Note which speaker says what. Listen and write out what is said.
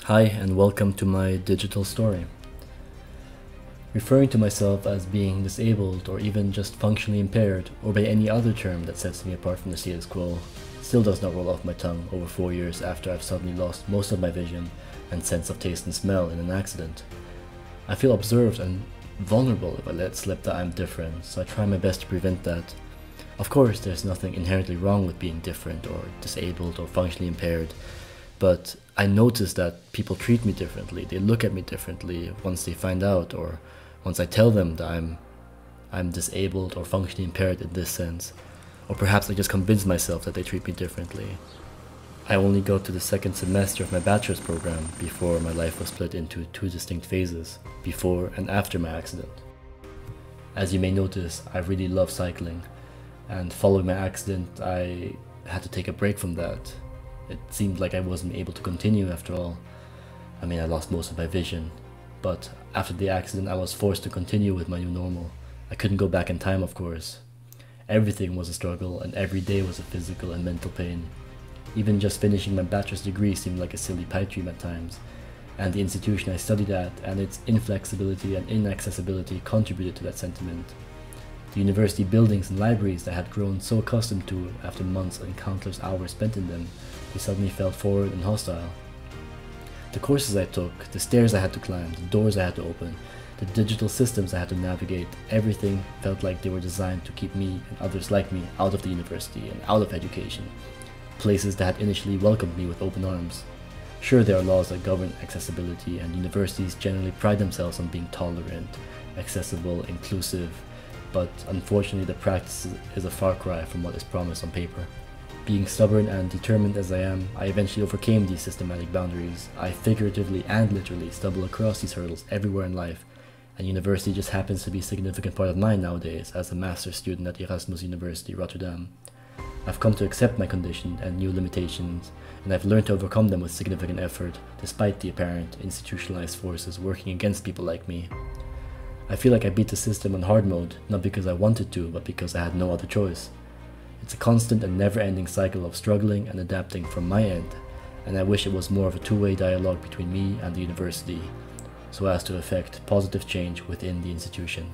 Speaker 1: Hi and welcome to my digital story. Referring to myself as being disabled or even just functionally impaired or by any other term that sets me apart from the status quo still does not roll off my tongue over 4 years after I've suddenly lost most of my vision and sense of taste and smell in an accident. I feel observed and vulnerable if I let slip that I'm different, so I try my best to prevent that. Of course, there's nothing inherently wrong with being different or disabled or functionally impaired, but I notice that people treat me differently, they look at me differently once they find out, or once I tell them that I'm disabled or functionally impaired in this sense. Or perhaps I just convince myself that they treat me differently. I only got to the second semester of my bachelor's program before my life was split into two distinct phases, before and after my accident. As you may notice, I really love cycling, and following my accident I had to take a break from that. It seemed like I wasn't able to continue after all. I mean, I lost most of my vision, but after the accident I was forced to continue with my new normal. I couldn't go back in time, of course. Everything was a struggle and every day was a physical and mental pain. Even just finishing my bachelor's degree seemed like a silly pipe dream at times, and the institution I studied at and its inflexibility and inaccessibility contributed to that sentiment. The university buildings and libraries that I had grown so accustomed to after months and countless hours spent in them, they suddenly felt foreign and hostile. The courses I took, the stairs I had to climb, the doors I had to open, the digital systems I had to navigate, everything felt like they were designed to keep me and others like me out of the university and out of education, places that had initially welcomed me with open arms. Sure, there are laws that govern accessibility, and universities generally pride themselves on being tolerant, accessible, inclusive, but unfortunately the practice is a far cry from what is promised on paper. Being stubborn and determined as I am, I eventually overcame these systematic boundaries. I figuratively and literally stumble across these hurdles everywhere in life, and university just happens to be a significant part of mine nowadays as a master's student at Erasmus University, Rotterdam. I've come to accept my condition and new limitations, and I've learned to overcome them with significant effort, despite the apparent institutionalized forces working against people like me. I feel like I beat the system on hard mode, not because I wanted to, but because I had no other choice. It's a constant and never-ending cycle of struggling and adapting from my end, and I wish it was more of a two-way dialogue between me and the university, so as to effect positive change within the institution.